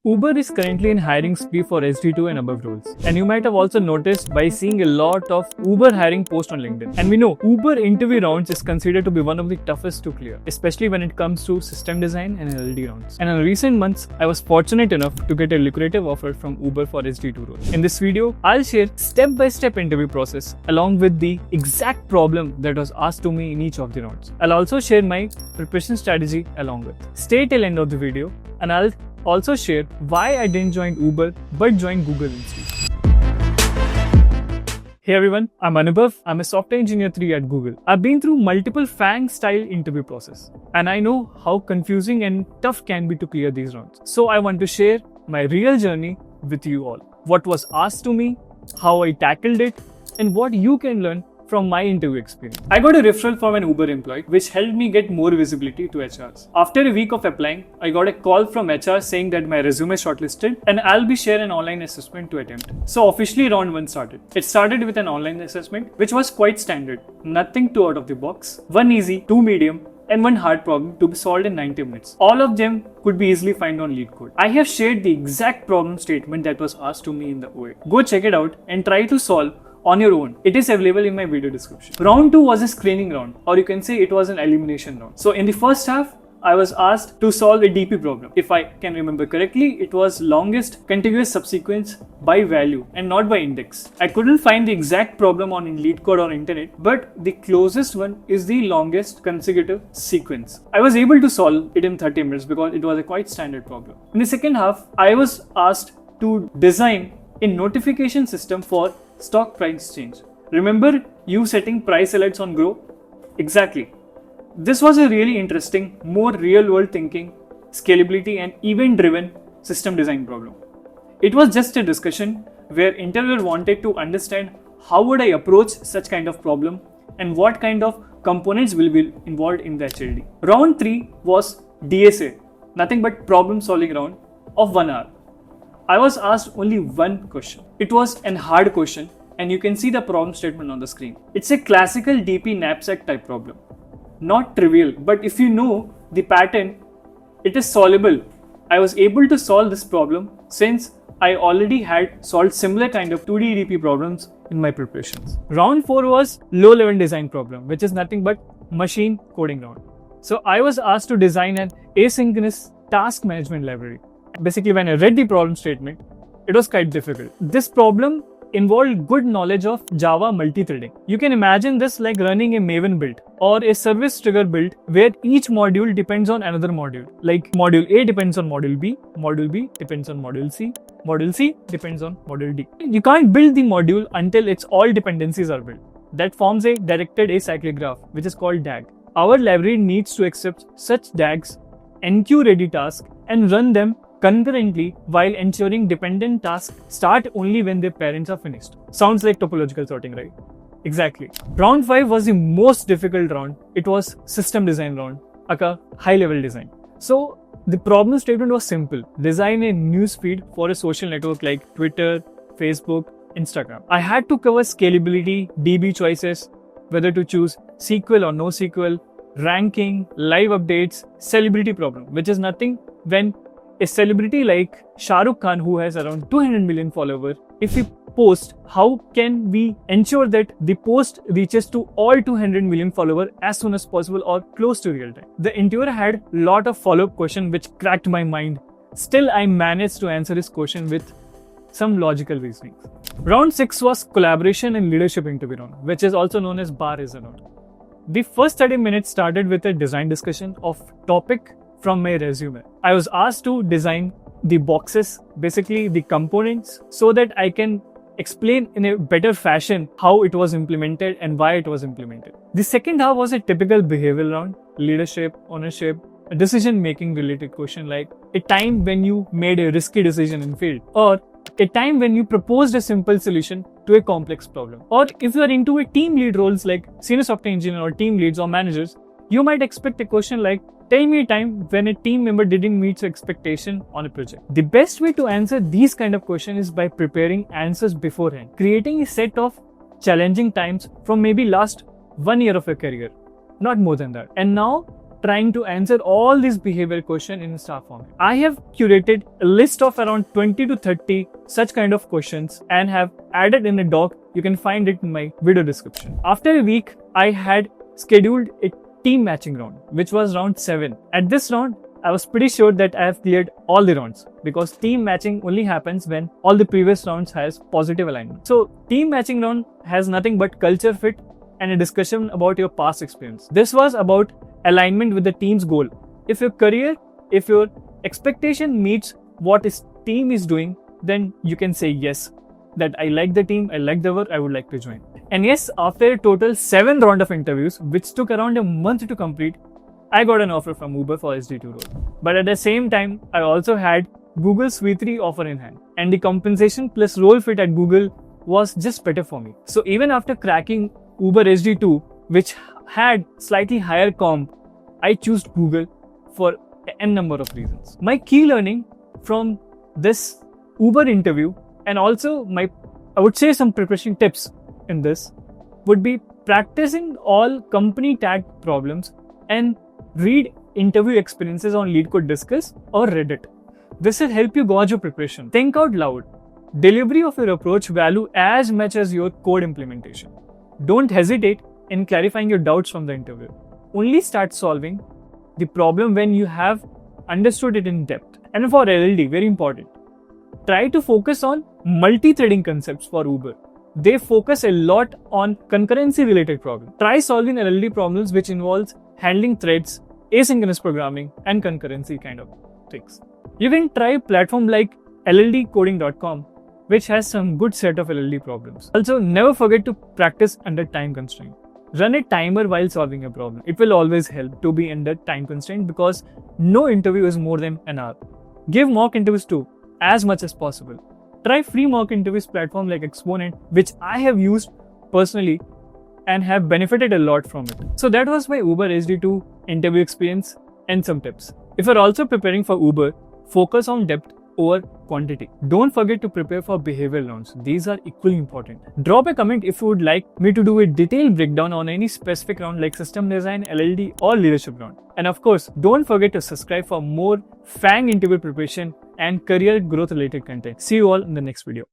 Uber is currently in hiring spree for SDE-2 and above roles. And you might have also noticed by seeing a lot of Uber hiring posts on LinkedIn. And we know Uber interview rounds is considered to be one of the toughest to clear, especially when it comes to system design and LLD rounds. And in recent months, I was fortunate enough to get a lucrative offer from Uber for SDE-2 role. In this video, I'll share step-by-step interview process along with the exact problem that was asked to me in each of the rounds. I'll also share my preparation strategy along with. Stay till end of the video and I'll also share why I didn't join Uber but joined Google instead. Hey everyone, I'm Anubhav. I'm a software engineer 3 at Google. I've been through multiple FANG-style interview process and I know how confusing and tough can be to clear these rounds. So I want to share my real journey with you all. What was asked to me, how I tackled it, and what you can learn from my interview experience. I got a referral from an Uber employee which helped me get more visibility to HRs. After a week of applying, I got a call from HR saying that my resume is shortlisted and I'll be sharing an online assessment to attempt. So officially round 1 started. It started with an online assessment which was quite standard, nothing too out of the box, 1 easy, 2 medium, and 1 hard problem to be solved in 90 minutes. All of them could be easily found on LeetCode. I have shared the exact problem statement that was asked to me in the OA. Go check it out and try to solve on your own. It is available in my video description. Round 2 was a screening round, or you can say it was an elimination round. So in the first half, I was asked to solve a DP problem. If I can remember correctly, it was longest contiguous subsequence by value and not by index. I couldn't find the exact problem on LeetCode or internet, but the closest one is the longest consecutive sequence. I was able to solve it in 30 minutes because it was a quite standard problem. In the second half, I was asked to design a notification system for stock price change. Remember you setting price alerts on Crore? Exactly. This was a really interesting, more real-world thinking, scalability and event-driven system design problem. It was just a discussion where interviewer wanted to understand how would I approach such kind of problem and what kind of components will be involved in the HLD. Round 3 was DSA, nothing but problem solving round of 1 hour. I was asked only one question. It was an hard question and you can see the problem statement on the screen. It's a classical DP knapsack type problem. Not trivial, but if you know the pattern, it is solvable. I was able to solve this problem since I already had solved similar kind of 2D DP problems in my preparations. Round 4 was low level design problem, which is nothing but machine coding round. So I was asked to design an asynchronous task management library. Basically, when I read the problem statement, it was quite difficult. This problem involved good knowledge of Java multi-threading. You can imagine this like running a Maven build or a service trigger build where each module depends on another module. Like module A depends on module B depends on module C depends on module D. You can't build the module until its all dependencies are built. That forms a directed acyclic graph, which is called DAG. Our library needs to accept such DAGs, enqueue ready tasks, and run them concurrently while ensuring dependent tasks start only when their parents are finished. Sounds like topological sorting, right? Exactly. Round 5 was the most difficult round. It was system design round, aka high level design. So the problem statement was simple. Design a newsfeed for a social network like Twitter, Facebook, Instagram. I had to cover scalability, DB choices, whether to choose SQL or NoSQL, ranking, live updates, celebrity problem, which is nothing when a celebrity like Shah Rukh Khan, who has around 200 million followers, if he posts, how can we ensure that the post reaches to all 200 million followers as soon as possible or close to real time? The interviewer had a lot of follow-up questions which cracked my mind. Still, I managed to answer his question with some logical reasoning. Round 6 was collaboration and leadership interview round, which is also known as bar is round. The first 30 minutes started with a design discussion of topic from my resume. I was asked to design the boxes, basically the components, so that I can explain in a better fashion how it was implemented and why it was implemented. The second half was a typical behavioral round, leadership, ownership, a decision-making related question like a time when you made a risky decision and failed, or a time when you proposed a simple solution to a complex problem. Or if you are into a team lead roles like senior software engineer or team leads or managers, you might expect a question like, tell me a time when a team member didn't meet your expectation on a project. The best way to answer these kind of questions is by preparing answers beforehand, creating a set of challenging times from maybe last 1 year of your career, not more than that. And now trying to answer all these behavioral questions in star format. I have curated a list of around 20 to 30 such kind of questions and have added in a doc. You can find it in my video description. After a week, I had scheduled a team matching round, which was round 7. At this round, I was pretty sure that I have cleared all the rounds because team matching only happens when all the previous rounds has positive alignment. So team matching round has nothing but culture fit and a discussion about your past experience. This was about alignment with the team's goal. If your expectation meets what this team is doing, then you can say yes, that I like the team, I like the work, I would like to join. And yes, after a total 7 round of interviews, which took around a month to complete, I got an offer from Uber for SDE-2 role. But at the same time, I also had Google's V3 offer in hand, and the compensation plus role fit at Google was just better for me. So even after cracking Uber SDE-2, which had slightly higher comp, I chose Google for n number of reasons. My key learning from this Uber interview, and also I would say some preparation tips in this, would be practicing all company tagged problems and read interview experiences on LeetCodeDiscuss or Reddit. This will help you gauge your preparation. Think out loud. Delivery of your approach value as much as your code implementation. Don't hesitate in clarifying your doubts from the interview. Only start solving the problem when you have understood it in depth. And for LLD, very important, try to focus on multi-threading concepts for Uber. They focus a lot on concurrency related problems. Try solving LLD problems which involves handling threads, asynchronous programming, and concurrency kind of things. You can try a platform like LLDcoding.com, which has some good set of LLD problems. Also, never forget to practice under time constraint. Run a timer while solving a problem. It will always help to be under time constraint because no interview is more than an hour. Give mock interviews too, as much as possible. Try free mock interviews platform like Exponent, which I have used personally and have benefited a lot from it. So that was my Uber SDE-2 interview experience and some tips. If you're also preparing for Uber, focus on depth over quantity. Don't forget to prepare for behavioral rounds. These are equally important. Drop a comment if you would like me to do a detailed breakdown on any specific round like system design, LLD or leadership round. And of course, don't forget to subscribe for more FANG interview preparation and career growth related content. See you all in the next video.